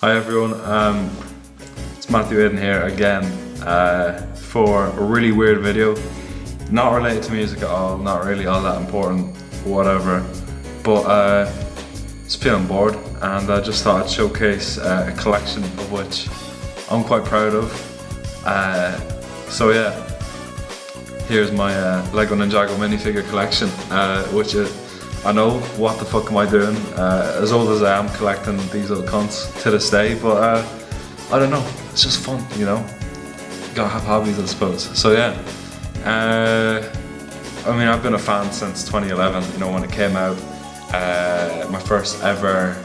Hi everyone, it's Matthew Aiden here again for a really weird video. Not related to music at all, not really all that important, whatever. But just feeling bored and I just thought I'd showcase a collection of which I'm quite proud of. So yeah, here's my Lego Ninjago minifigure collection, which I know, what the fuck am I doing? As old as I am collecting these little cunts to this day, but I don't know, it's just fun, you know? You gotta have hobbies, I suppose. So yeah, I mean, I've been a fan since 2011, you know, when it came out. My first ever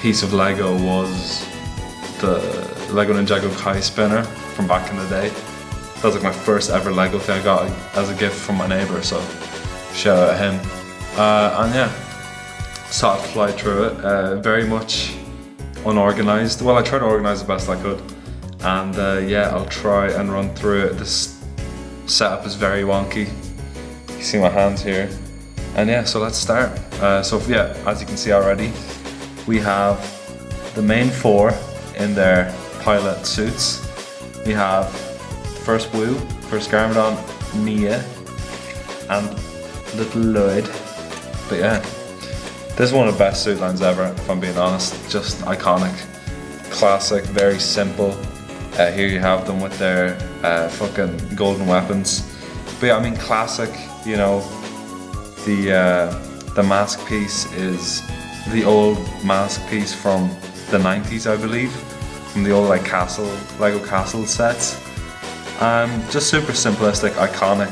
piece of Lego was the Lego Ninjago Kai spinner from back in the day. That was like my first ever Lego thing I got as a gift from my neighbour, so shout out to him. And yeah, sort of fly through it, very much unorganised. Well, I tried to organise the best I could, and yeah, I'll try and run through it. This setup is very wonky. You see my hands here, and yeah, so let's start. So yeah, as you can see already, we have the main four in their pilot suits. We have first Wu, first Garmadon, Mia, and little Lloyd. But yeah, this is one of the best suit lines ever, if I'm being honest. Just iconic, classic, very simple. Here you have them with their fucking golden weapons. But yeah, I mean, classic, you know. The mask piece is the old mask piece from the 90s, I believe, from the old like Lego castle sets. Just super simplistic, iconic.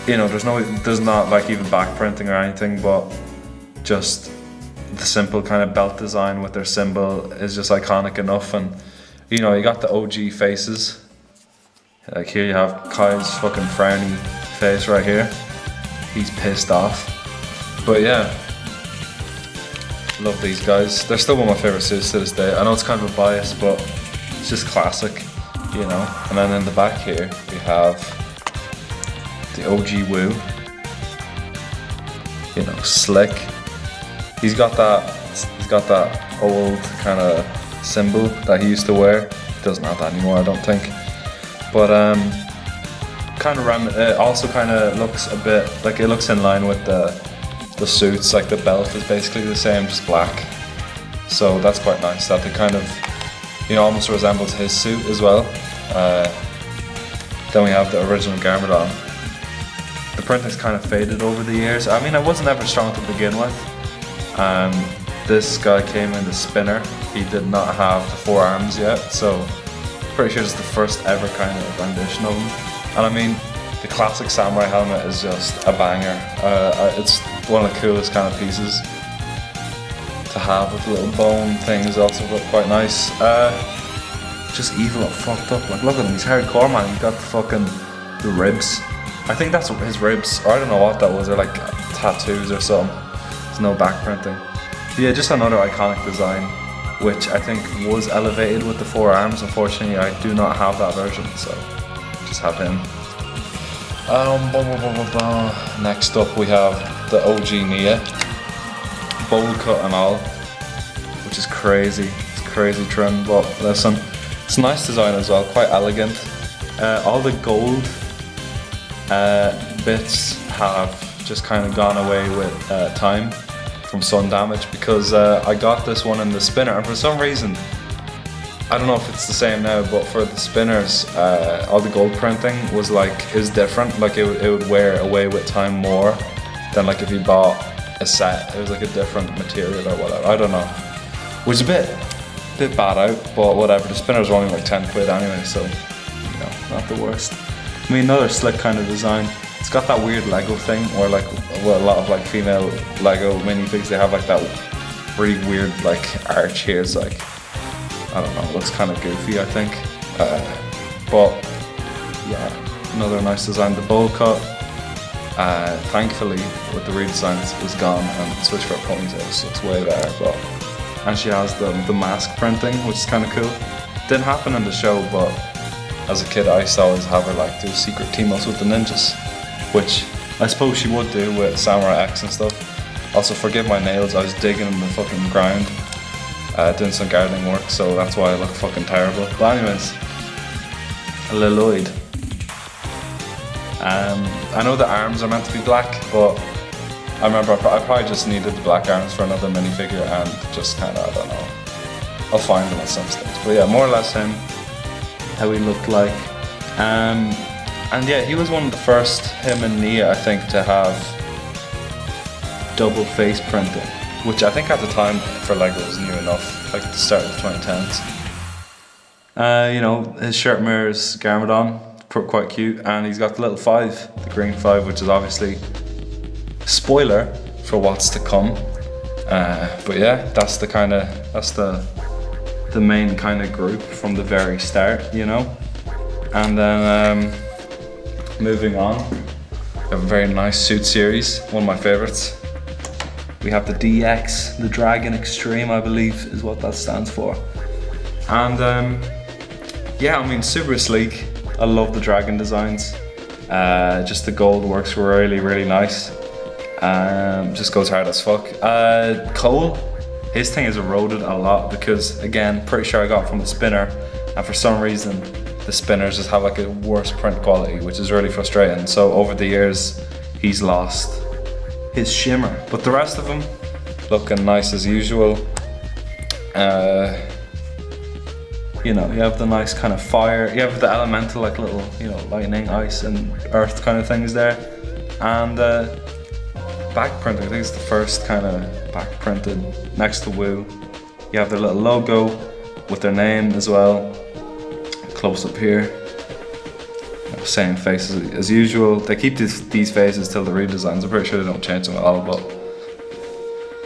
You know, there's not like even back printing or anything, but just the simple kind of belt design with their symbol is just iconic enough. And you know, you got the OG faces. Like here you have Kai's fucking frowny face right here. He's pissed off. But yeah, love these guys. They're still one of my favorite suits to this day. I know it's kind of a bias, but it's just classic, you know. And then in the back here we have the OG Wu, you know, slick. He's got that old kind of symbol that he used to wear. He doesn't have that anymore, I don't think. But it also kind of looks a bit like it looks in line with the suits. Like the belt is basically the same, just black. So that's quite nice. That it kind of, you know, almost resembles his suit as well. Then we have the original Garmadon. The printing's kind of faded over the years. I mean, I wasn't ever strong to begin with. This guy came in the spinner. He did not have the four arms yet, so pretty sure it's the first ever kind of rendition of him. And I mean, the classic samurai helmet is just a banger. It's one of the coolest kind of pieces to have with little bone things. Also look quite nice. Just evil and fucked up. Like, look at him, he's hardcore, man. He's got the ribs. I think that's his ribs, or I don't know what that was. They're like tattoos or something. There's no back printing. But yeah, just another iconic design, which I think was elevated with the four arms. Unfortunately, I do not have that version, so just have him. Next up we have the OG Nia, bowl cut and all, which is crazy. It's crazy trim, but listen, it's a nice design as well, quite elegant. All the gold bits have just kind of gone away with time from sun damage, because I got this one in the spinner, and for some reason, I don't know if it's the same now, but for the spinners, all the gold printing is different. Like it would wear away with time more than like if you bought a set. It was like a different material or whatever. I don't know. Which is a bit bad out, but whatever. The spinners are only like 10 quid anyway, so you know, not the worst. I mean, another slick kind of design. It's got that weird Lego thing, or like a lot of like female Lego minifigs, they have like that really weird like arch here. It's like, I don't know, it looks kind of goofy, I think. But yeah, another nice design. The bowl cut, thankfully with the redesign it's gone and switched for a ponytail, so it's way better. But and she has the mask printing, which is kind of cool. Didn't happen in the show, but as a kid I used to always have her like do secret team-ups with the ninjas, which I suppose she would do with Samurai X and stuff. Also, forgive my nails, I was digging in the fucking ground doing some gardening work, so that's why I look fucking terrible. But anyways, Lloyd. I know the arms are meant to be black, but I remember I probably just needed the black arms for another minifigure, and just kind of, I don't know, I'll find them at some stage. But yeah, more or less him, how he looked like. And yeah, he was one of the first, him and Nia, I think, to have double face printing, which I think at the time for Lego was new enough, like the start of the 2010s. You know, his shirt mirrors Garmadon, quite cute, and he's got the little 5, the green 5, which is obviously a spoiler for what's to come. But yeah, that's the main kind of group from the very start, you know. And then moving on, we have a very nice suit series, one of my favorites. We have the DX, the Dragon Extreme, I believe is what that stands for. And yeah, I mean, super sleek. I love the dragon designs. Just the gold works really, really nice. Just goes hard as fuck. Cole, his thing is eroded a lot because, again, pretty sure I got it from the spinner, and for some reason the spinners just have like a worse print quality, which is really frustrating. So over the years, he's lost his shimmer, but the rest of them looking nice as usual. You know, you have the nice kind of fire, you have the elemental, like little, you know, lightning, ice and earth kind of things there. And back printing, I think it's the first kind of back printed next to Woo. You have their little logo with their name as well. Close up here. Same faces as usual. They keep these faces till the redesigns. I'm pretty sure they don't change them at all, but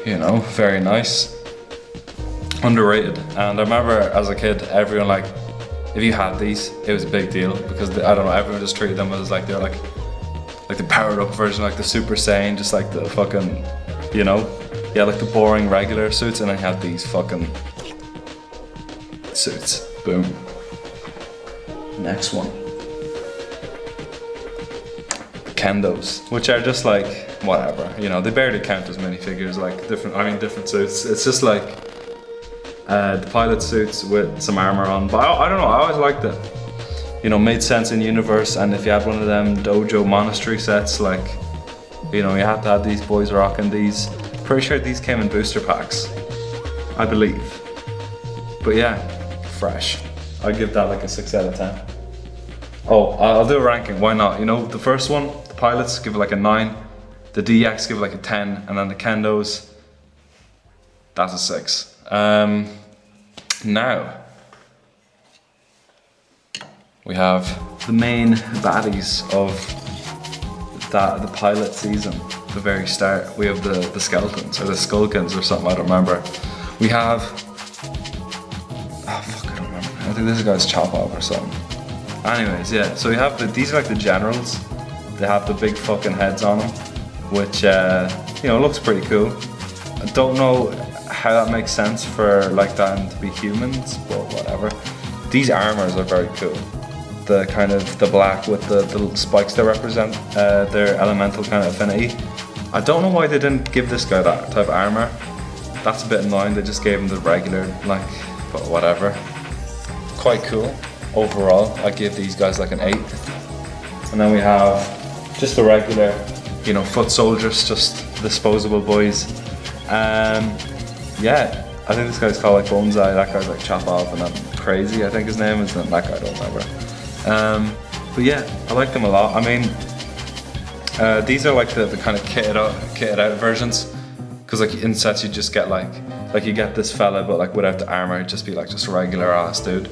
you know, very nice. Underrated. And I remember as a kid, everyone, like, if you had these, it was a big deal because I don't know, everyone just treated them as like they're like the powered up version, like the Super Saiyan, just like the fucking, you know, yeah, like the boring regular suits, and then you had these fucking suits. Boom. Next one. Kendos, which are just like whatever, you know, they barely count as minifigures, like different suits. It's just like the pilot suits with some armor on, but I don't know, I always liked it. You know, made sense in universe, and if you had one of them dojo monastery sets, like, you know, you had to have these boys rocking these. Pretty sure these came in booster packs, I believe. But yeah, fresh. I'd give that like a 6 out of 10. Oh, I'll do a ranking, why not? You know, the first one, the pilots, give it like a 9. The DX, give it like a 10. And then the Kendos, that's a 6. Now, we have the main baddies of the pilot season, the very start. We have the skeletons, or the skulkins or something, I don't remember. We have, oh fuck, I don't remember. I think this guy's Chop Off or something. Anyways, yeah, so we have these are like the generals. They have the big fucking heads on them, which, you know, looks pretty cool. I don't know how that makes sense for like them to be humans, but whatever. These armors are very cool. The kind of the black with the little spikes that represent their elemental kind of affinity. I don't know why they didn't give this guy that type of armor. That's a bit annoying. They just gave him the regular, like, but whatever. Quite cool. Overall, I give these guys like an 8. And then we have just the regular, you know, foot soldiers, just disposable boys. Yeah, I think this guy's called like Bonsai, that guy's like Chop Off, and then Crazy, I think his name is, and that guy I don't remember. But yeah, I like them a lot. I mean, these are like the kind of kitted out versions, because like in sets you just get like you get this fella, but like without the armor, it'd just be like just a regular ass dude.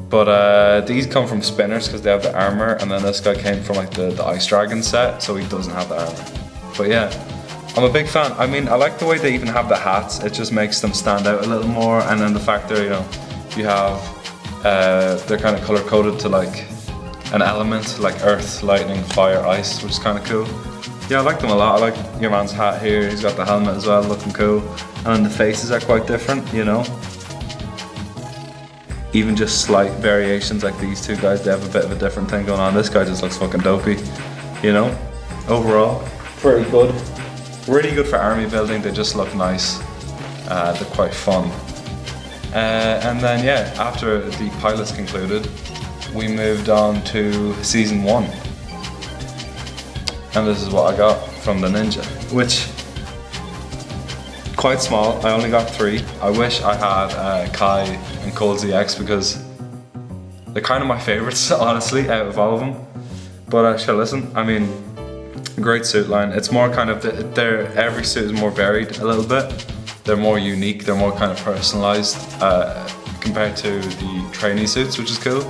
But these come from spinners because they have the armor, and then this guy came from like the Ice Dragon set, so he doesn't have the armor. But yeah, I'm a big fan. I mean, I like the way they even have the hats. It just makes them stand out a little more, and then the fact that, you know, you have they're kind of color coded to like an element, like earth, lightning, fire, ice, which is kind of cool. Yeah, I like them a lot. I like your man's hat here. He's got the helmet as well, looking cool. And then the faces are quite different, you know. Even just slight variations, like these two guys, they have a bit of a different thing going on. This guy just looks fucking dopey, you know. Overall, pretty good. Really good for army building. They just look nice. They're quite fun. And then yeah, after the pilots concluded, we moved on to season 1. And this is what I got from the Ninja, which quite small. I only got 3. I wish I had Kai and Cole ZX because they're kind of my favorites, honestly, out of all of them. But sure, listen, I mean, great suit line. It's more kind of, every suit is more varied a little bit. They're more unique, they're more kind of personalized compared to the trainee suits, which is cool.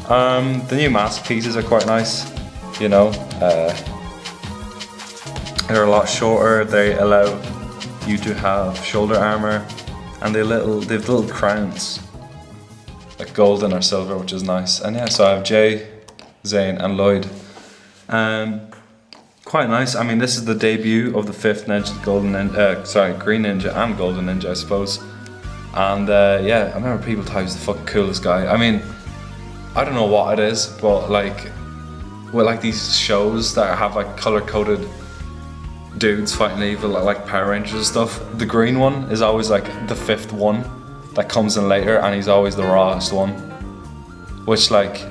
The new mask pieces are quite nice, you know. They're a lot shorter, they allow you to have shoulder armor, and they have little crowns, like golden or silver, which is nice. And yeah, so I have Jay, Zane and Lloyd. Quite nice. I mean, this is the debut of the 5th Ninja, Green Ninja and Golden Ninja, I suppose. And yeah, I remember people thought he was the fucking coolest guy. I mean, I don't know what it is, but like, with like these shows that have like color-coded dudes fighting evil, like Power Rangers and stuff, the green one is always like the 5th one that comes in later, and he's always the rawest one. Which, like,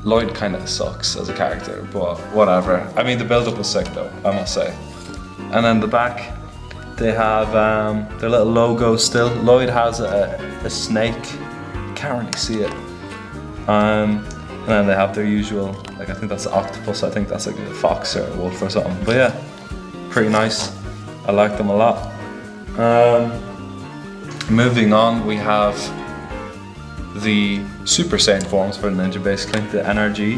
Lloyd kind of sucks as a character, but whatever. I mean, the build-up was sick though, I must say. And then the back, they have their little logo still. Lloyd has a snake, can't really see it. And then they have their usual, like I think that's an octopus, I think that's like a fox or a wolf or something. But yeah, pretty nice. I like them a lot. Moving on, we have the Super Saiyan forms for the Ninja, basically, the NRG,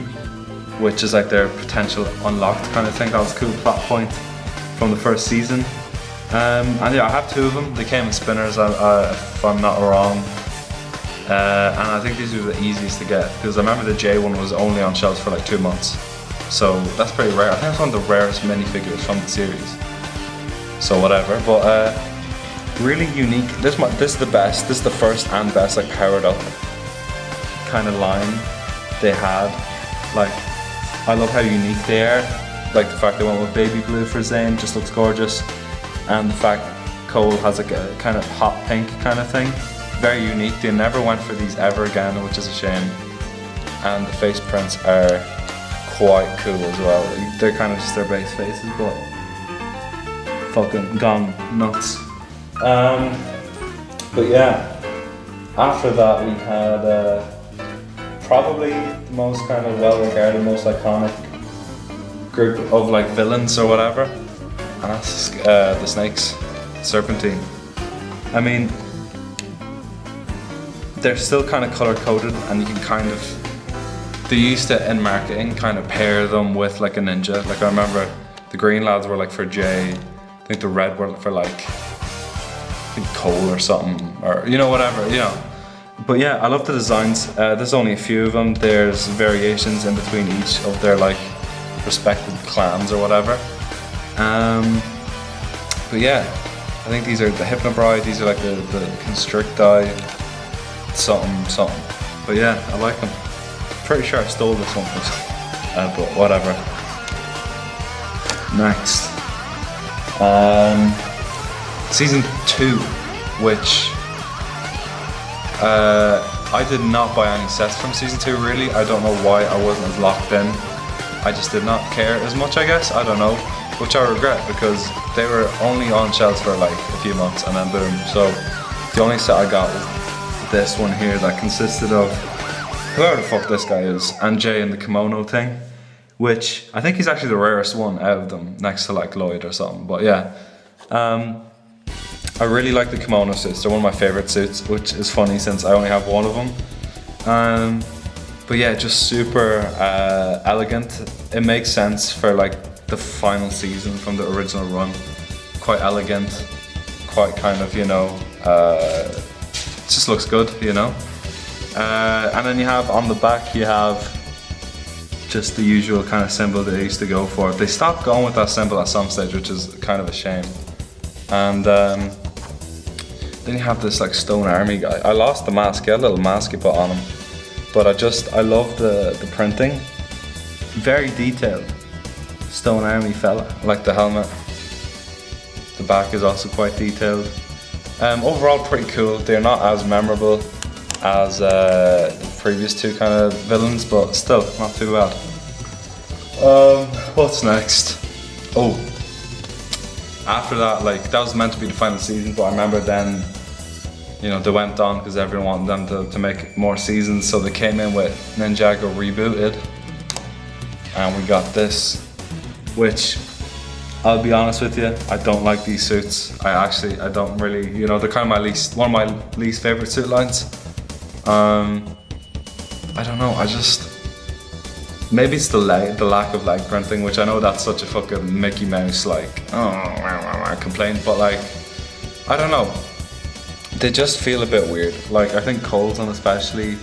which is like their potential unlocked kind of thing. That was a cool plot point from the first season. And yeah, I have 2 of them. They came in spinners, if I'm not wrong. And I think these are the easiest to get, because I remember the J one was only on shelves for like 2 months. So that's pretty rare. I think it's one of the rarest minifigures from the series. So whatever, but really unique. This is the best. This is the first and best like powered up kind of line they had. Like, I love how unique they are. Like the fact they went with baby blue for Zane just looks gorgeous, and the fact Cole has like a kind of hot pink kind of thing. Very unique. They never went for these ever again, which is a shame. And the face prints are quite cool as well. They're kind of just their base faces, but fucking gone nuts. But yeah, after that we had probably the most kind of well-regarded, most iconic group of like villains or whatever, and that's the Snakes, Serpentine. I mean, they're still kind of color-coded, and you can kind of, they used to, in marketing, kind of pair them with like a ninja. Like I remember the green lads were like for Jay, I think the red were for like, I think Cole or something, or you know, whatever, you know. But yeah, I love the designs. There's only a few of them. There's variations in between each of their like respective clans or whatever. But yeah, I think these are the Hypnobride, these are like the Constricti, something. But yeah, I like them. Pretty sure I stole this one from someone, but whatever. Next. Season 2, which I did not buy any sets from season 2 really. I don't know why I wasn't as locked in. I just did not care as much, I guess, I don't know. Which I regret, because they were only on shelves for like a few months and then boom. So the only set I got was this one here that consisted of whoever the fuck this guy is, and Jay in the kimono thing, which I think he's actually the rarest one out of them, next to like Lloyd or something. But yeah, I really like the kimono suits. They're one of my favorite suits, which is funny since I only have one of them. But yeah, just super elegant. It makes sense for like the final season from the original run. Quite elegant, quite kind of, you know, it just looks good, you know. And then you have on the back, you have just the usual kind of symbol that they used to go for. They stopped going with that symbol at some stage, which is kind of a shame. And then you have this like stone army guy. I lost the mask, he had a little mask he put on him. But I love the printing. Very detailed. Stone army fella, like the helmet. The back is also quite detailed. Overall pretty cool. They're not as memorable as the previous two kind of villains, but still not too bad. What's next? Oh, after that, like that was meant to be the final season, but I remember then, you know, they went on because everyone wanted them to make more seasons, so they came in with Ninjago Rebooted, and we got this, which I'll be honest with you, I don't like these suits. I don't really, you know, they're kind of one of my least favorite suit lines. I don't know, maybe it's the lack of leg printing, which I know that's such a fucking Mickey Mouse like complaint, but like, I don't know. They just feel a bit weird. Like I think Cole's on especially,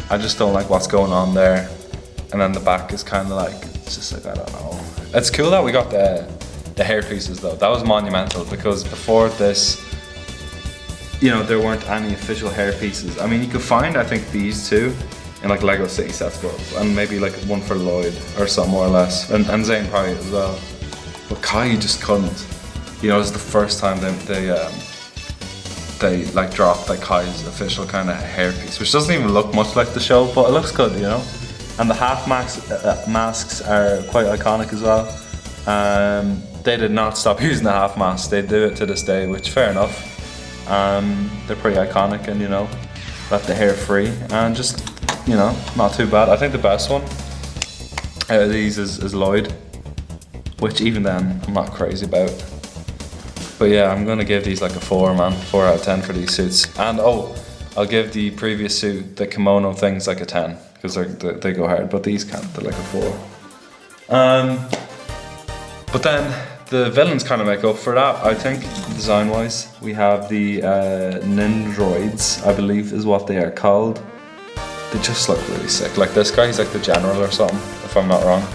I just don't like what's going on there. And then the back is kind of like, it's just like, I don't know. It's cool that we got the hair pieces though. That was monumental because before this, you know, there weren't any official hair pieces. I mean, you could find, I think, these two in like Lego City sets, and maybe like one for Lloyd or something more or less, and Zane probably as well. But Kai, you just couldn't. You know, it was the first time they like dropped like Kai's official kind of hairpiece, which doesn't even look much like the show, but it looks good, you know. And the half masks are quite iconic as well. They did not stop using the half masks. They do it to this day, which fair enough. They're pretty iconic, and you know, left the hair free and just, you know, not too bad. I think the best one out of these is Lloyd, which even then I'm not crazy about. But yeah, I'm gonna give these like a 4, man. 4 out of 10 for these suits. And oh, I'll give the previous suit, the kimono things, like a 10 because they go hard. But these can't. They're like a 4. But then the villains kind of make up for that, I think, design-wise. We have the Ninjroids, I believe is what they are called. They just look really sick. Like this guy, he's like the general or something, if I'm not wrong.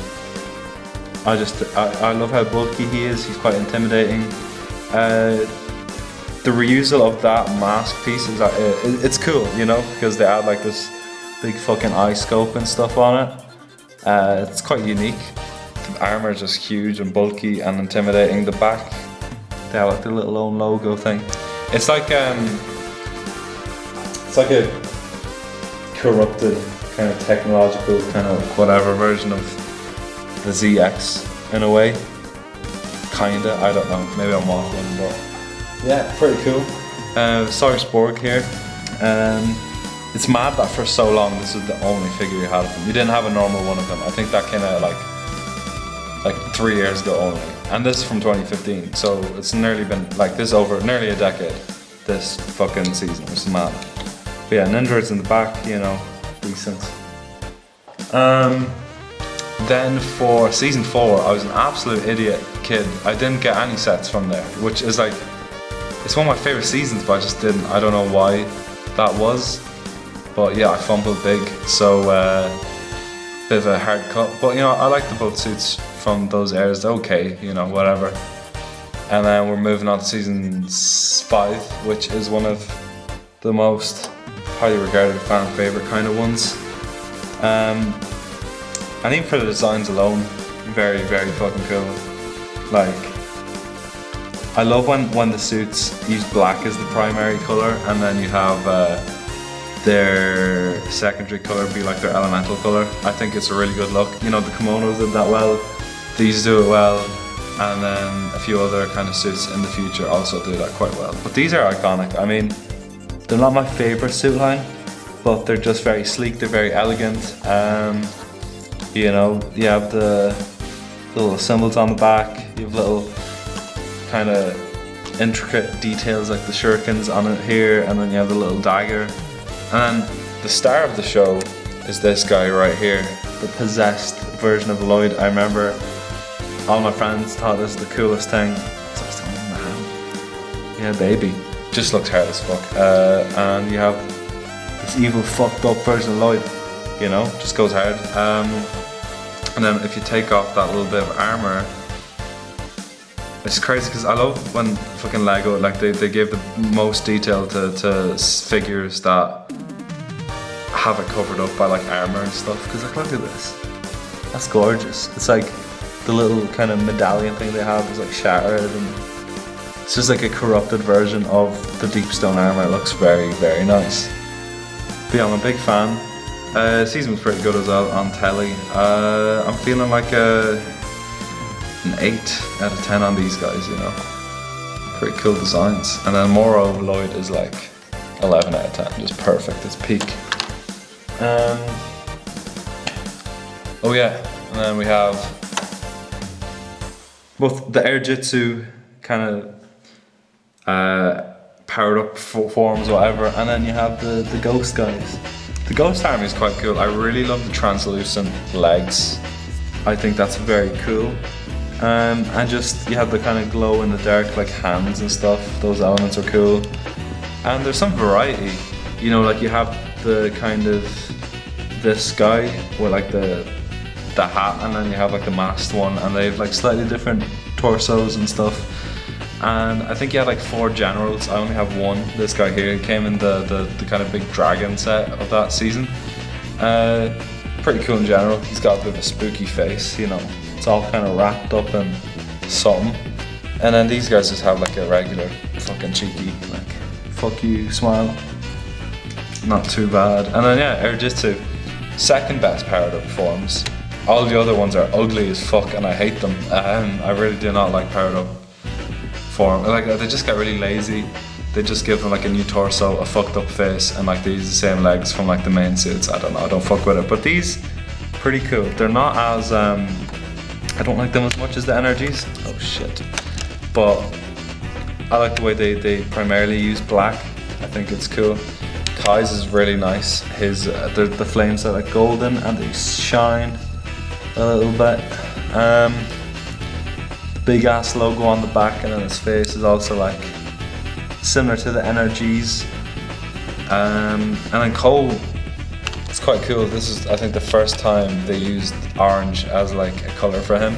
I love how bulky he is. He's quite intimidating. The reusal of that mask piece is it's cool, you know, because they add like this big fucking eye scope and stuff on it. It's quite unique. The armor is just huge and bulky and intimidating. The back, they have like the little own logo thing. It's like a corrupted kind of technological kind of whatever version of the ZX in a way. Kinda, I don't know, maybe I'm waffling, but yeah, pretty cool. Cyrus Borg here. It's mad that for so long this is the only figure you had of him. You didn't have a normal one of them. I think that came out like 3 years ago only. And this is from 2015, so it's nearly been like this over nearly a decade, this fucking season, which is mad. But yeah, Ninja's in the back, you know, decent. Then for season 4, I was an absolute idiot kid. I didn't get any sets from there, which is like, it's one of my favorite seasons, but I just didn't. I don't know why that was. But yeah, I fumbled big, so bit of a hard cut. But you know, I like the both suits from those eras. They're okay, you know, whatever. And then we're moving on to season 5, which is one of the most highly regarded fan favorite kind of ones. And even for the designs alone, very, very fucking cool. Like, I love when the suits use black as the primary color, and then you have their secondary color be like their elemental color. I think it's a really good look. You know, the kimonos did that well, these do it well, and then a few other kind of suits in the future also do that quite well. But these are iconic. I mean, they're not my favorite suit line, but they're just very sleek, they're very elegant. You know, you have the little symbols on the back, you have little kind of intricate details like the shurikens on it here, and then you have the little dagger. And the star of the show is this guy right here, the possessed version of Lloyd. I remember all my friends thought this was the coolest thing. So I was telling them, man, yeah baby, just looks hard as fuck. And you have this evil fucked up version of Lloyd, you know, just goes hard. And then if you take off that little bit of armor, it's crazy because I love when fucking Lego, like they give the most detail to figures that have it covered up by like armor and stuff. Because like, look at this, that's gorgeous. It's like the little kind of medallion thing they have is like shattered, and It's just like a corrupted version of the deep stone armor. It looks very, very nice. But yeah, I'm a big fan. Season was pretty good as well on telly. I'm feeling like an 8 out of 10 on these guys, you know. Pretty cool designs. And then More Overload is like 11 out of 10, just perfect, it's peak. Oh yeah, and then we have both the Air Jitsu kind of powered up forms, whatever, and then you have the Ghost guys. The Ghost army is quite cool. I really love the translucent legs. I think that's very cool. And just, you have the kind of glow in the dark like hands and stuff. Those elements are cool. And there's some variety. You know, like you have the kind of this guy with like the hat, and then you have like the masked one, and they have like slightly different torsos and stuff. And I think you had like 4 generals. I only have one. This guy here, he came in the kind of big dragon set of that season. Pretty cool in general. He's got a bit of a spooky face, you know. It's all kind of wrapped up in something. And then these guys just have like a regular fucking cheeky, like, fuck you smile. Not too bad. And then yeah, Air Jitsu, second best powered up forms. All the other ones are ugly as fuck and I hate them. I really do not like powered up form. Like, they just get really lazy. They just give them like a new torso, a fucked up face, and like they use the same legs from like the main suits. I don't know, I don't fuck with it. But these, pretty cool. They're not as, I don't like them as much as the energies. Oh shit. But I like the way they primarily use black. I think it's cool. Kai's is really nice. His the flames are like golden and they shine a little bit. Big ass logo on the back, and then his face is also like similar to the energies. And then Cole, it's quite cool. This is, I think, the first time they used orange as like a color for him,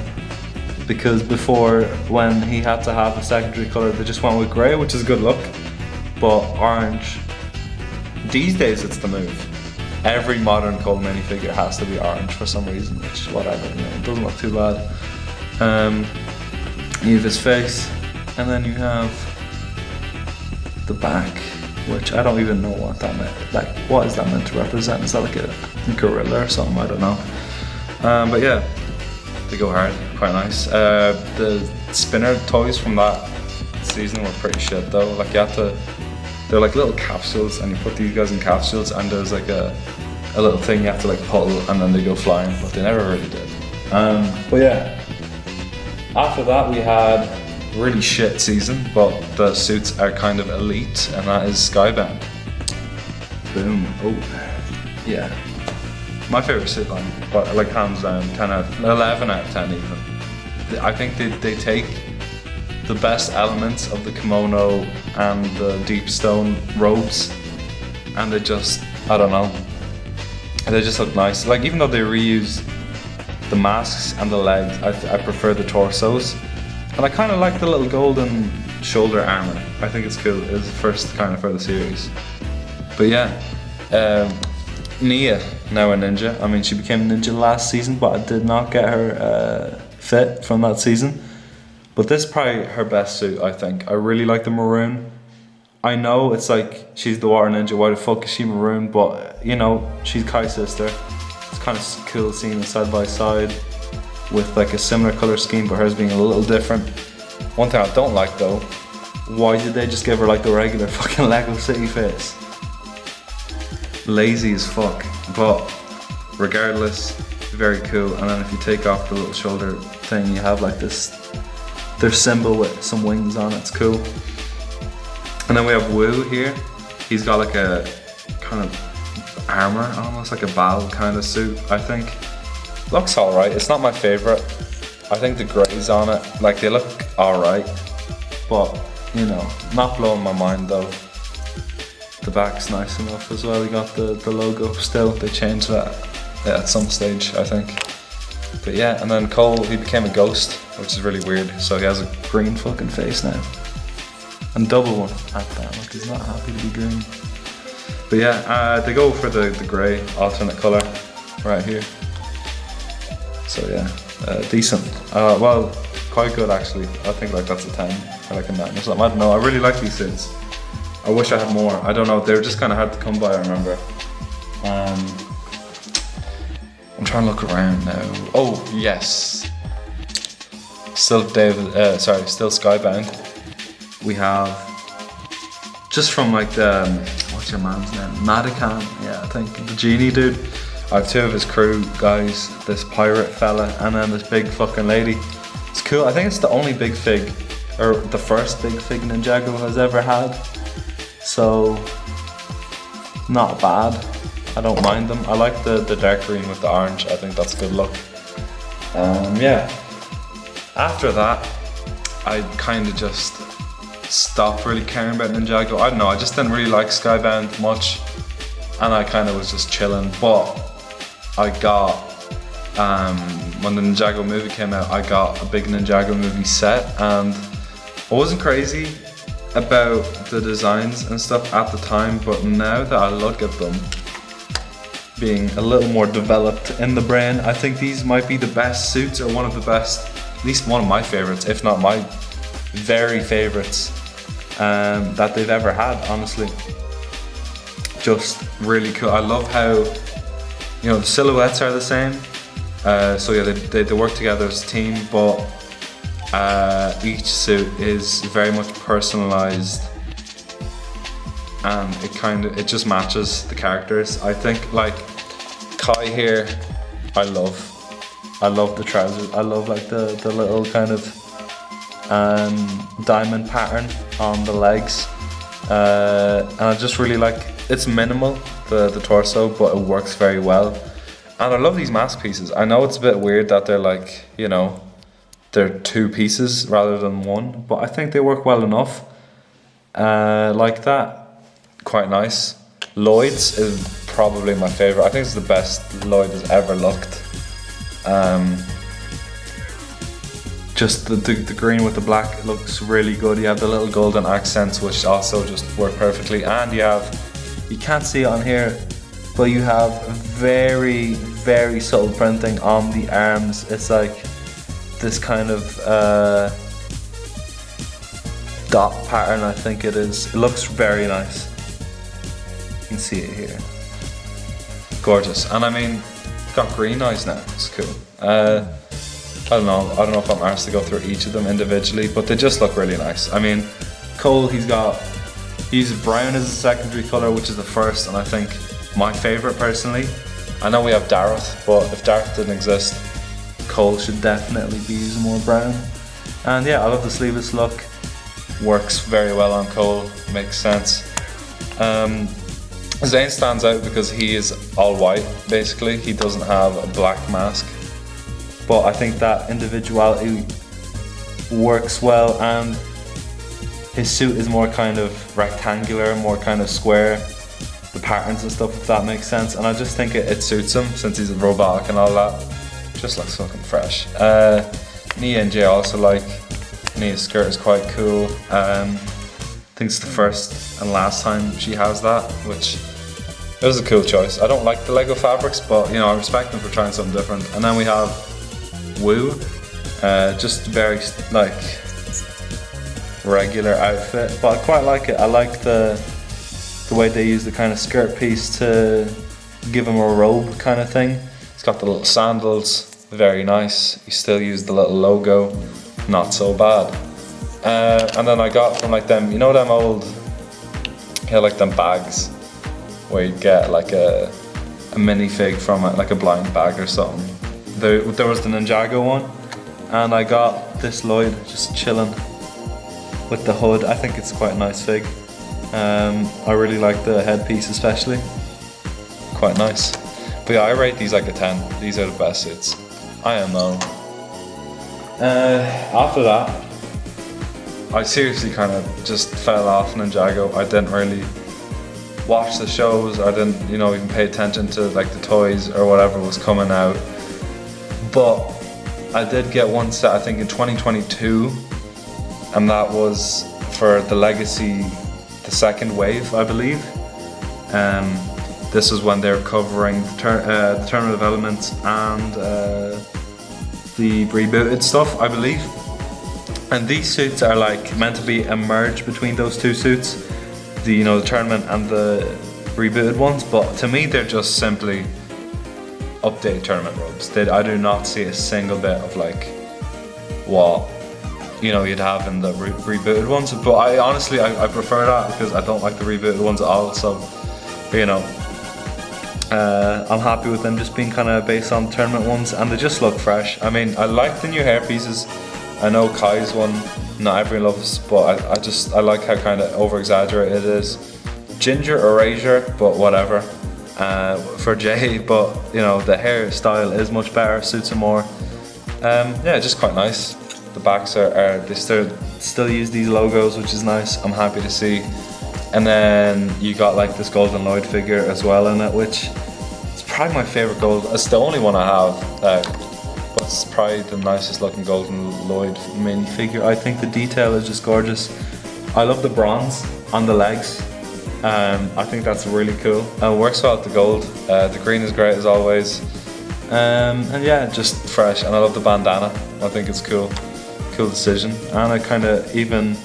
because before, when he had to have a secondary color, they just went with grey, which is a good look. But orange, these days it's the move. Every modern Cole minifigure has to be orange for some reason, which whatever, you know, it doesn't look too bad. You have his face, and then you have the back, which I don't even know what that meant. Like, what is that meant to represent? Is that like a gorilla or something? I don't know. But yeah, they go hard, quite nice. The spinner toys from that season were pretty shit though. Like, you have to, they're like little capsules, and you put these guys in capsules, and there's like a little thing you have to like pull, and then they go flying, but they never really did. But yeah, after that we had really shit season, but the suits are kind of elite, and that is Skybound. Boom. Oh, yeah. My favorite suit line, but like hands down, 11 out of 10 even. I think they take the best elements of the kimono and the deep stone robes, and they just, I don't know, they just look nice. Like, even though they reuse the masks and the legs, I prefer the torsos. And I kind of like the little golden shoulder armor. I think it's cool. It's the first kind of for the series. But yeah, Nia, now a ninja. I mean, she became a ninja last season, but I did not get her fit from that season. But this is probably her best suit, I think. I really like the maroon. I know it's like, she's the water ninja, why the fuck is she maroon? But, you know, she's Kai's sister. It's kind of cool seeing them side by side with like a similar color scheme, but hers being a little different. One thing I don't like though, why did they just give her like the regular fucking Lego City face? Lazy as fuck, but regardless, very cool. And then if you take off the little shoulder thing, you have like this, their symbol with some wings on it, it's cool. And then we have Wu here. He's got like a kind of armor, almost like a battle kind of suit, I think. Looks alright, it's not my favourite. I think the greys on it, like, they look alright, but, you know, not blowing my mind though. The back's nice enough as well. We got the logo still, they changed that at some stage, I think. But yeah, and then Cole, he became a ghost, which is really weird, so he has a green fucking face now. And double one at that, like, he's not happy to be green. But yeah, they go for the grey alternate colour right here. So yeah, decent. Well, quite good actually. I think like that's a 10. or like a 9 or something. I don't know. I really like these suits. I wish I had more. I don't know. They were just kind of hard to come by, I remember. I'm trying to look around now. Oh, yes. Still still Skybound. We have, just from like the, what's your man's name? Madakan, yeah, I think, the genie dude. I have 2 of his crew guys, this pirate fella, and then this big fucking lady. It's cool. I think it's the only big fig, or the first big fig Ninjago has ever had. So, not bad. I don't mind them. I like the dark green with the orange. I think that's a good look. Yeah. After that, I kind of just stopped really caring about Ninjago. I don't know, I just didn't really like Skybound much. And I kind of was just chilling. But I got, when the Ninjago movie came out, I got a big Ninjago movie set. And I wasn't crazy about the designs and stuff at the time, but now that I look at them, being a little more developed in the brain, I think these might be the best suits, or one of the best, at least one of my favorites, if not my very favorites that they've ever had, honestly. Just really cool. I love how, you know, the silhouettes are the same. So yeah, they work together as a team, but each suit is very much personalized, and it just matches the characters. I think, like Kai here, I love the trousers. I love like the little kind of diamond pattern on the legs, and I just really like, it's minimal, the torso, but it works very well. And I love these mask pieces. I know it's a bit weird that they're like, you know, they're 2 pieces rather than 1, but I think they work well enough. Like that, quite nice. Lloyd's is probably my favorite. I think it's the best Lloyd has ever looked. Just the green with the black looks really good. You have the little golden accents, which also just work perfectly. And you can't see it on here, but you have very, very subtle printing on the arms. It's like this kind of dot pattern, I think it is. It looks very nice. You can see it here. Gorgeous. And I mean, got green eyes now. It's cool. I don't know if I'm asked to go through each of them individually, but they just look really nice. I mean, Cole, he's brown as a secondary color, which is the first, and I think my favorite personally. I know we have Dareth, but if Dareth didn't exist, Cole should definitely be using more brown. And yeah, I love the sleeveless look. Works very well on Cole, makes sense. Zane stands out because he is all white, basically. He doesn't have a black mask. But I think that individuality works well, and his suit is more kind of rectangular, more kind of square, the patterns and stuff, if that makes sense. And I just think it suits him, since he's robotic and all that. Just looks fucking fresh. Nia and Jay also like. Nia's skirt is quite cool. I think it's the first and last time she has that, which it was a cool choice. I don't like the Lego fabrics, but you know, I respect them for trying something different. And then we have Wu, just very like regular outfit, but I quite like it. I like the way they use the kind of skirt piece to give him a robe kind of thing. It's got the little sandals, very nice. You still use the little logo, not so bad. And then I got from like them, you know them old, like them bags where you get like a minifig from it, like a blind bag or something. There was the Ninjago one, and I got this Lloyd just chilling with the hood. I think it's quite a nice fig. I really like the headpiece especially. Quite nice. But yeah, I rate these like a 10. These are the best suits. I am though. After that, I seriously kind of just fell off Ninjago. I didn't really watch the shows. I didn't, you know, even pay attention to like the toys or whatever was coming out. But I did get one set, I think in 2022, and that was for the Legacy, the second wave, I believe. This was when they were covering the Tournament of Elements and the rebooted stuff, I believe. And these suits are like meant to be a merge between those two suits, the the tournament and the rebooted ones. But to me, they're just simply updated tournament robes. I do not see a single bit of like what you'd have in the rebooted ones. But I honestly I prefer that because I don't like the rebooted ones at all. So I'm happy with them just being kind of based on tournament ones, and they just look fresh. I mean, I like the new hair pieces. I know Kai's one not everyone loves, but I like how kind of over exaggerated it is. Ginger erasure, but whatever. For Jay, but the hairstyle is much better, suits him more. Yeah, just quite nice. The backs are they still use these logos, which is nice. I'm happy to see. And then you got like this Golden Lloyd figure as well in it, which is probably my favorite gold. It's the only one I have, but it's probably the nicest looking Golden Lloyd minifigure. I think the detail is just gorgeous. I love the bronze on the legs. I think that's really cool. It works well with the gold. The green is great as always. And yeah, just fresh. And I love the bandana. I think it's cool. Cool decision. And I kind of even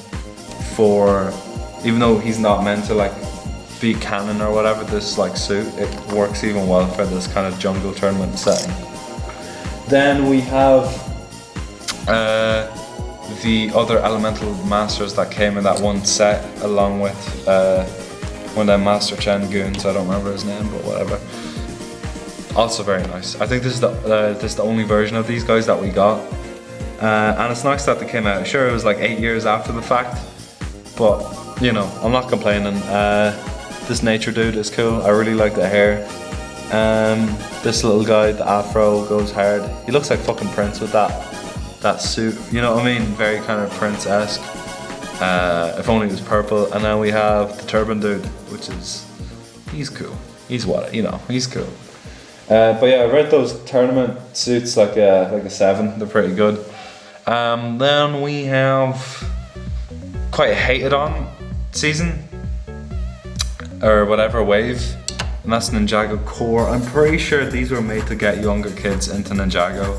though he's not meant to like be canon or whatever, this like suit, it works even well for this kind of jungle tournament setting. Then we have the other elemental masters that came in that one set, along with one of them Master Chen goons. I don't remember his name, but whatever. Also very nice. I think this is the only version of these guys that we got, and it's nice that they came out. Sure, it was like 8 years after the fact, but I'm not complaining. This nature dude is cool. I really like the hair. This little guy, the afro, goes hard. He looks like fucking Prince with that suit. You know what I mean? Very kind of Prince-esque. If only it was purple. And then we have the turban dude, which he's cool. He's he's cool. But yeah, I read those tournament suits like a 7. They're pretty good. Then we have quite a hated on season or whatever wave, and that's Ninjago Core. I'm pretty sure these were made to get younger kids into Ninjago,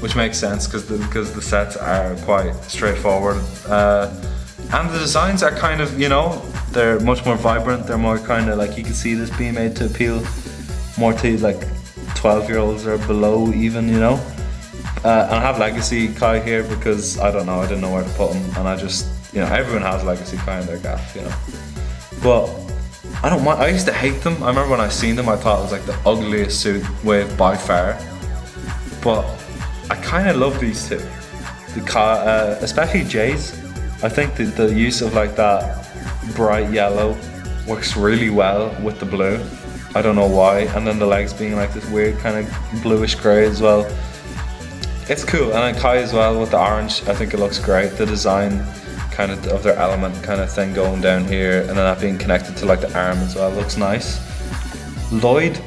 which makes sense because the sets are quite straightforward, and the designs are kind of they're much more vibrant. They're more kind of like, you can see this being made to appeal more to like 12-year-olds or below even, and I have Legacy Kai here because I didn't know where to put him, and I just everyone has Legacy Kai in their gaff, but I don't mind. I used to hate them. I remember when I seen them, I thought it was like the ugliest suit wave by far, but I kind of love these two, especially Jay's. I think the use of like that bright yellow works really well with the blue. I don't know why. And then the legs being like this weird kind of bluish grey as well. It's cool. And then Kai as well with the orange. I think it looks great. The design kind of their element kind of thing going down here, and then that being connected to like the arm as well looks nice. Lloyd,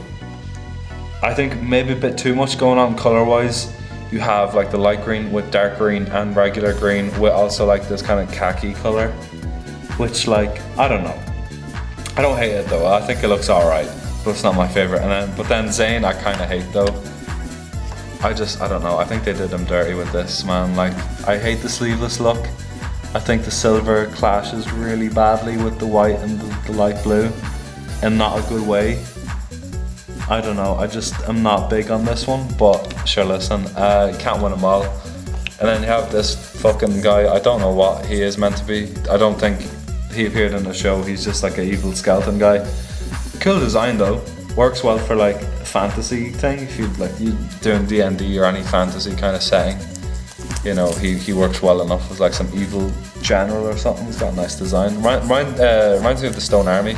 I think maybe a bit too much going on color wise. You have like the light green with dark green and regular green with also like this kind of khaki color, which like, I don't know. I don't hate it though. I think it looks alright, but it's not my favorite. But then Zayn I kind of hate though. I don't know. I think they did him dirty with this, man. Like, I hate the sleeveless look. I think the silver clashes really badly with the white and the light blue, in not a good way. I don't know, I'm not big on this one, but sure, listen, can't win them all. And then you have this fucking guy, I don't know what he is meant to be. I don't think he appeared in the show, he's just like an evil skeleton guy. Cool design though, works well for like a fantasy thing, if you doing D&D or any fantasy kind of setting. He works well enough as like some evil general or something. He's got a nice design. Reminds me of the Stone Army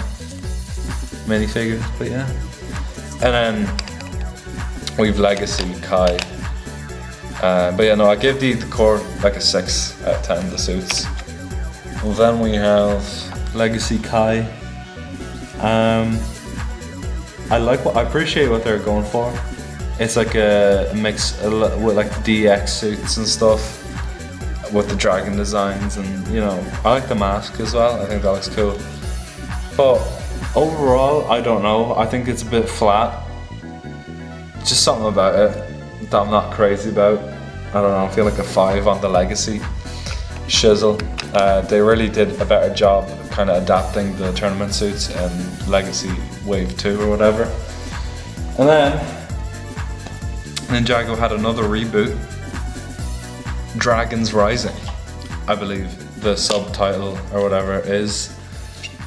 minifigures, but yeah. And then we've Legacy Kai. But yeah, no, I give the core like a 6 out of 10, the suits. Well, then we have Legacy Kai. I appreciate what they're going for. It's like a mix with like the DX suits and stuff, with the dragon designs, and I like the mask as well. I think that looks cool. But overall, I don't know. I think it's a bit flat. Just something about it that I'm not crazy about. I don't know. I feel like a 5 on the Legacy. shizzle. They really did a better job kind of adapting the tournament suits in Legacy Wave 2 or whatever. And then Ninjago had another reboot, Dragons Rising, I believe the subtitle or whatever is.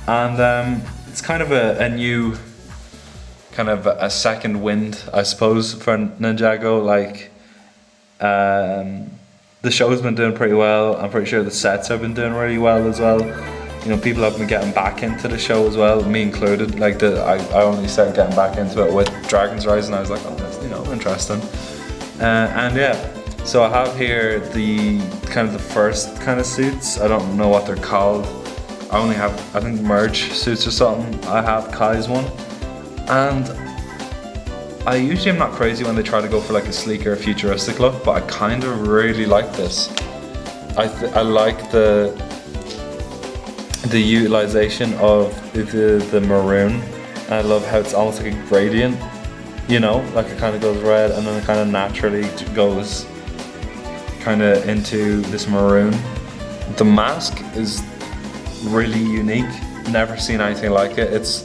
And it's kind of a new, kind of a second wind, I suppose, for Ninjago. Like, the show's been doing pretty well. I'm pretty sure the sets have been doing really well as well. You know, people have been getting back into the show as well, me included. Like, I only started getting back into it with Dragons Rising. I was like, oh, that's, you know, interesting. And yeah, so I have here the kind of the first kind of suits. I don't know what they're called. I only have, I think, merge suits or something. I have Kai's one. And I usually am not crazy when they try to go for like a sleeker, futuristic look, but I kind of really like this. I like the utilization of the maroon. I love how it's almost like a gradient, you know, like it kind of goes red and then it kind of naturally goes kind of into this maroon. The mask is really unique. Never seen anything like it. It's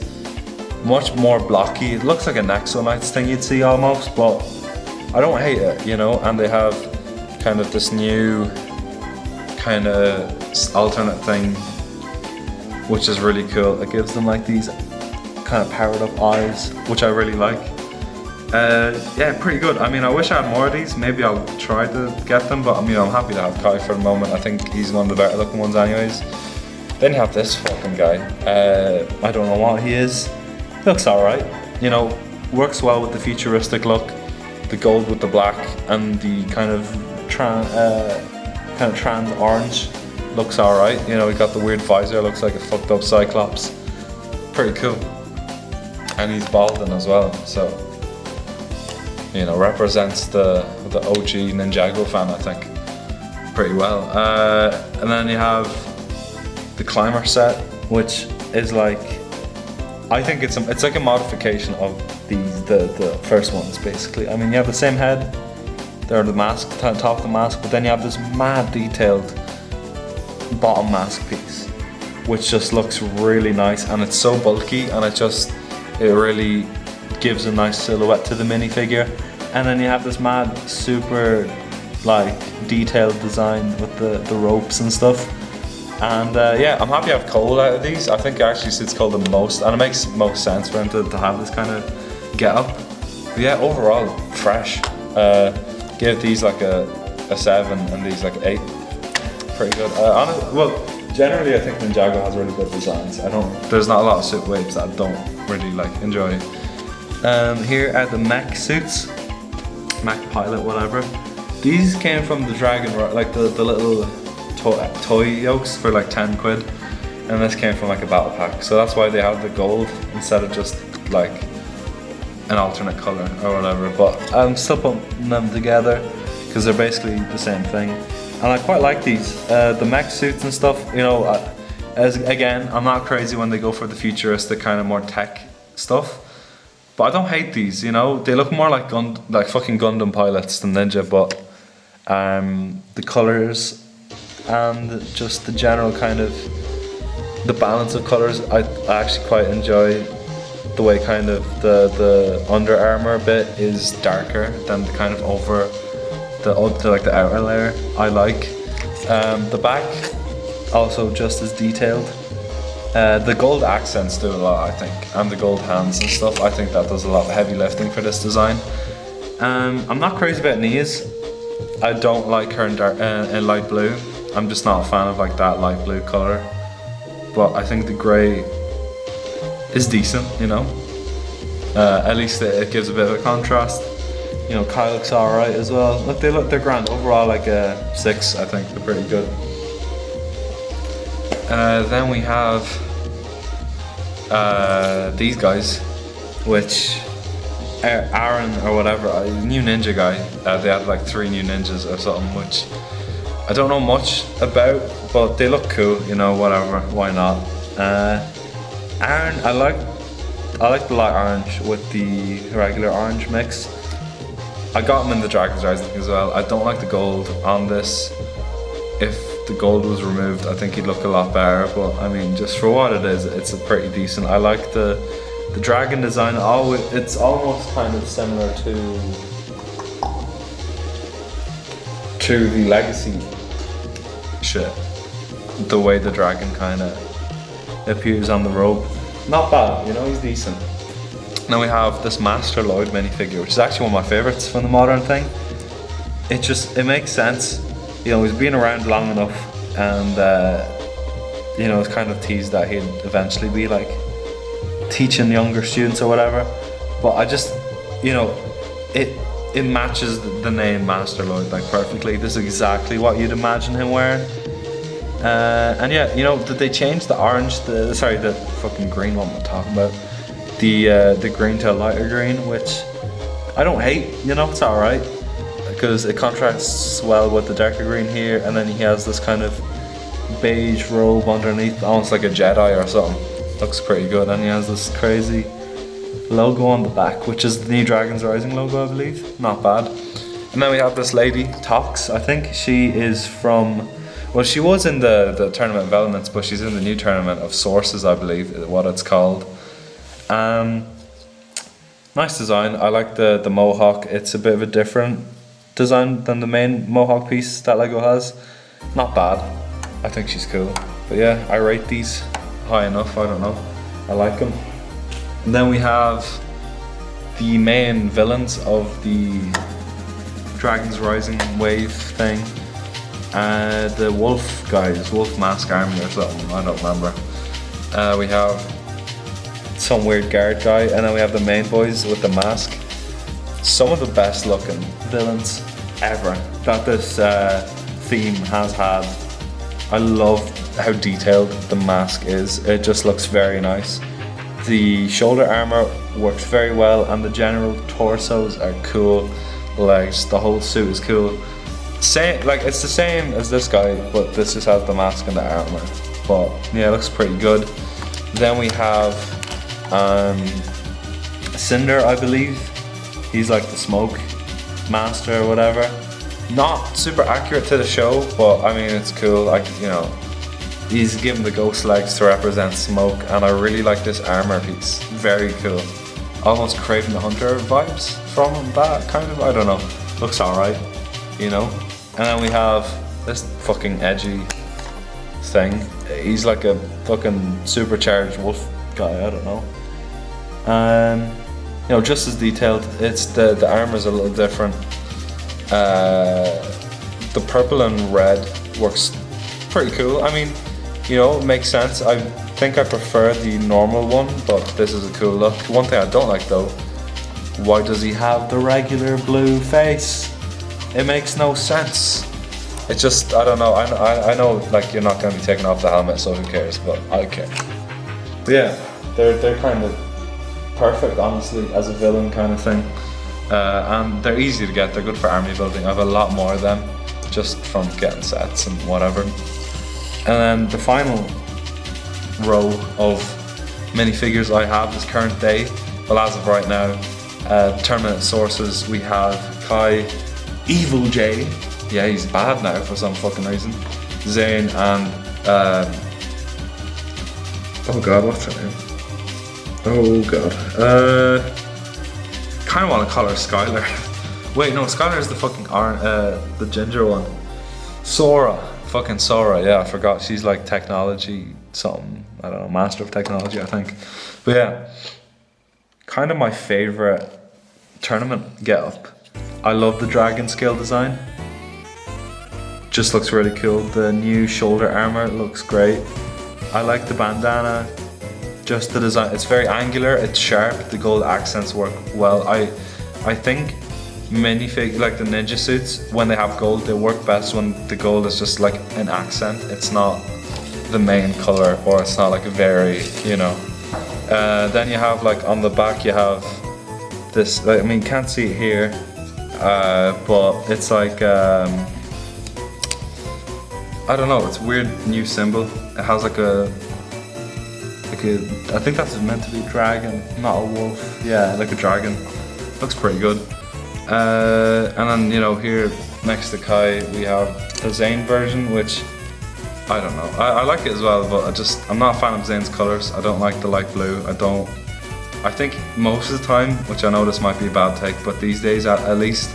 much more blocky. It looks like a Nexo thing you'd see almost, but I don't hate it, you know. And they have kind of this new kind of alternate thing, which is really cool. It gives them like these kind of powered up eyes, which I really like. Yeah, pretty good. I mean, I wish I had more of these. Maybe I'll try to get them, but I mean, I'm happy to have Kai for the moment. I think he's one of the better looking ones anyways. Then you have this fucking guy. I don't know what he is. Looks alright, you know, works well with the futuristic look, the gold with the black, and the kind of trans orange. Looks alright, you know, he got the weird visor, looks like a fucked up Cyclops. Pretty cool. And he's balding as well, so, you know, represents the OG Ninjago fan, I think, pretty well. And then you have the climber set, which is like, I think it's like a modification of the first ones, basically. I mean, you have the same head, there the mask, top of the mask, but then you have this mad detailed bottom mask piece, which just looks really nice, and it's so bulky, and it really gives a nice silhouette to the minifigure. And then you have this mad, super like detailed design with the ropes and stuff. And yeah, I'm happy I have Cole out of these. I think it actually suits Cole the most, and it makes most sense for him to have this kind of get up. But yeah, overall, fresh. Give these like a 7 and these like 8. Pretty good. Well, generally I think Ninjago has really good designs. There's not a lot of suit waves that I don't really like enjoy. Here are the mech suits, mech pilot, whatever. These came from the Dragon, like the little toy yokes for like 10 quid, and this came from like a battle pack, so that's why they have the gold instead of just like an alternate color or whatever. But I'm still putting them together because they're basically the same thing, and I quite like these. The mech suits and stuff, you know, again, I'm not crazy when they go for the futuristic kind of more tech stuff, but I don't hate these, you know. They look more like fucking Gundam pilots than Ninja, but the colors and just the general kind of the balance of colors, I actually quite enjoy the way kind of the Under Armour bit is darker than the kind of over the outer layer. I like the back also just as detailed. The gold accents do a lot, I think, and the gold hands and stuff. I think that does a lot of heavy lifting for this design. I'm not crazy about Nia's. I don't like her in light blue. I'm just not a fan of like that light blue color, but I think the grey is decent, you know. At least it gives a bit of a contrast. You know, Kai looks alright as well. They're grand. Overall, like a 6, I think. They're pretty good. Then we have these guys, which Aaron or whatever, a new ninja guy. They had like 3 new ninjas or something, which I don't know much about, but they look cool, you know, whatever, why not. Aaron, I like the light orange with the regular orange mix. I got him in the Dragon's Rising as well. I don't like the gold on this. If the gold was removed, I think he'd look a lot better. But I mean, just for what it is, it's a pretty decent. I like the dragon design. It's almost kind of similar to the legacy shit. The way the dragon kind of appears on the robe. Not bad, you know, he's decent. Now we have this Master Lloyd minifigure, which is actually one of my favorites from the modern thing. It makes sense. You know, he's been around long enough, and you know, it's kind of teased that he'd eventually be like teaching younger students or whatever. But I just, you know, it matches the name Master Lloyd like perfectly. This is exactly what you'd imagine him wearing. And yeah, you know, did they change the orange? The fucking green one I'm talking about. The green to a lighter green, which I don't hate. You know, it's all right because it contrasts well with the darker green here, and then he has this kind of beige robe underneath, almost like a Jedi or something. Looks pretty good, and he has this crazy logo on the back, which is the new Dragon's Rising logo, I believe. Not bad. And then we have this lady, Tox. I think she is from. Well, she was in the Tournament of Elements, but she's in the new Tournament of Sources, I believe, what it's called. Nice design. I like the mohawk. It's a bit of a different design than the main mohawk piece that Lego has. Not bad. I think she's cool. But yeah, I rate these high enough. I don't know. I like them. And then we have the main villains of the Dragon's Rising wave thing. The wolf guys, wolf mask army or something, I don't remember. We have some weird guard guy, and then we have the main boys with the mask. Some of the best looking villains ever that this theme has had. I love how detailed the mask is. It just looks very nice. The shoulder armor works very well, and the general torsos are cool. Legs, the whole suit is cool. Same, like it's the same as this guy, but this just has the mask and the armor. But yeah, it looks pretty good. Then we have Cinder, I believe. He's like the smoke master or whatever. Not super accurate to the show, but I mean it's cool. Like, you know, he's given the ghost legs to represent smoke, and I really like this armor piece. Very cool. Almost Craven the Hunter vibes from that kind of. I don't know. Looks alright, you know. And then we have this fucking edgy thing. He's like a fucking supercharged wolf guy, I don't know. You know, just as detailed. It's the armor's a little different. The purple and red works pretty cool. I mean, you know, it makes sense. I think I prefer the normal one, but this is a cool look. One thing I don't like though, why does he have the regular blue face? It makes no sense. It's just, I don't know. I know, like, you're not going to be taking off the helmet, so who cares? But I care. But yeah, they're kind of perfect, honestly, as a villain kind of thing. And they're easy to get. They're good for army building. I have a lot more of them, just from getting sets and whatever. And then the final row of minifigures I have this current day, well, as of right now, Tournament Sources, we have Kai, Evil J, yeah, he's bad now for some fucking reason, Zane, and oh god, what's her name? Oh god, kind of want to call her Skylar. Wait, no, Skylar is the fucking the ginger one. Sora, fucking Sora, yeah, I forgot. She's like technology something, I don't know, master of technology, I think. But yeah, kind of my favorite tournament get-up. I love the dragon scale design. Just looks really cool. The new shoulder armor looks great. I like the bandana. Just the design, it's very angular, it's sharp, the gold accents work well. I think minifig, like the ninja suits, when they have gold, they work best when the gold is just like an accent. It's not the main color, or it's not like a very, you know. Then you have like on the back, you have this, like, I mean, you can't see it here, but it's like, I don't know, it's a weird new symbol. It has like a, I think that's meant to be a dragon, not a wolf. Yeah, like a dragon. Looks pretty good. And then, you know, here next to Kai, we have the Zane version, which I don't know. I like it as well, but I'm not a fan of Zayn's colours. I don't like the light blue. I think most of the time, which I know this might be a bad take, but these days at least,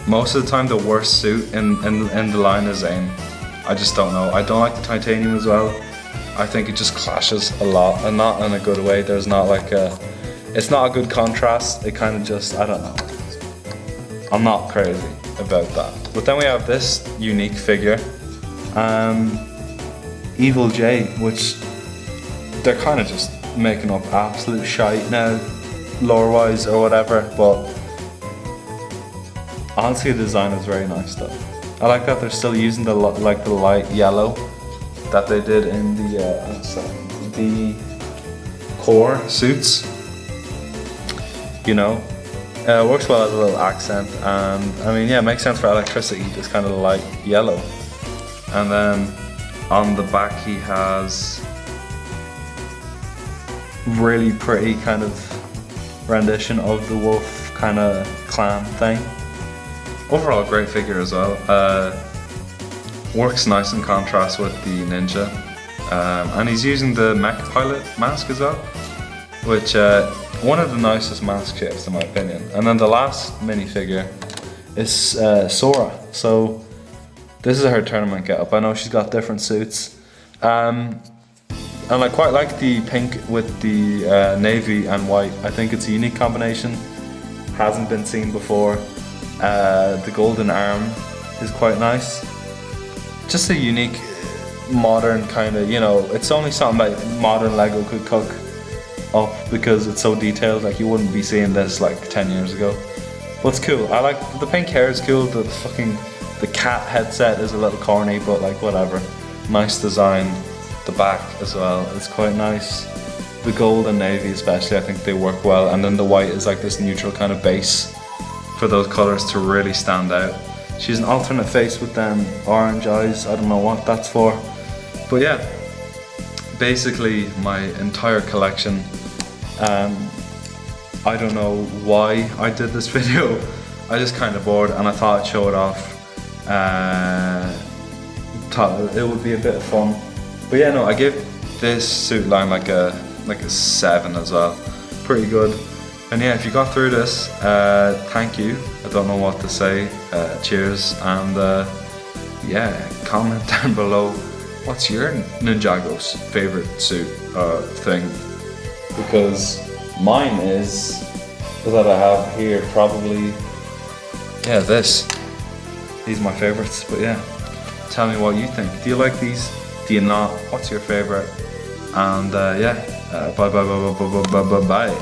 most of the time the worst suit in the line is Zayn. I just don't know. I don't like the titanium as well. I think it just clashes a lot, and not in a good way. There's not like it's not a good contrast. It kind of just, I don't know. I'm not crazy about that. But then we have this unique figure, Evil J, which they're kind of just making up absolute shite now, lore-wise or whatever, but honestly the design is very nice though. I like that they're still using the light yellow that they did in the core suits. You know, it works well as a little accent, and I mean, yeah, it makes sense for electricity, this kind of light yellow. And then on the back he has really pretty kind of rendition of the wolf kind of clan thing. Overall great figure as well. Works nice in contrast with the ninja. And he's using the mech pilot mask as well, which one of the nicest mask shapes in my opinion. And then the last minifigure is Sora. So this is her tournament getup. I know she's got different suits. And I quite like the pink with the navy and white. I think it's a unique combination. Hasn't been seen before. The golden arm is quite nice. Just a unique, modern kind of, you know, it's only something that modern Lego could cook up because it's so detailed. Like you wouldn't be seeing this like 10 years ago. But it's cool. I like the pink hair is cool. The cat headset is a little corny, but like whatever. Nice design. The back as well, it's quite nice. The gold and navy especially, I think they work well, and then the white is like this neutral kind of base for those colours to really stand out. She's an alternate face with them orange eyes, I don't know what that's for. But yeah, basically my entire collection. I don't know why I did this video. I just kind of bored and I thought I'd show it off. Thought it would be a bit of fun. But yeah, no, I give this suit line like a 7 as well. Pretty good. And yeah, if you got through this, thank you. I don't know what to say. Cheers, and yeah, comment down below. What's your Ninjago's favorite suit thing? Because mine is that I have here probably, yeah, this. These are my favorites. But yeah, tell me what you think. Do you like these? Do you not? What's your favorite? And yeah, bye.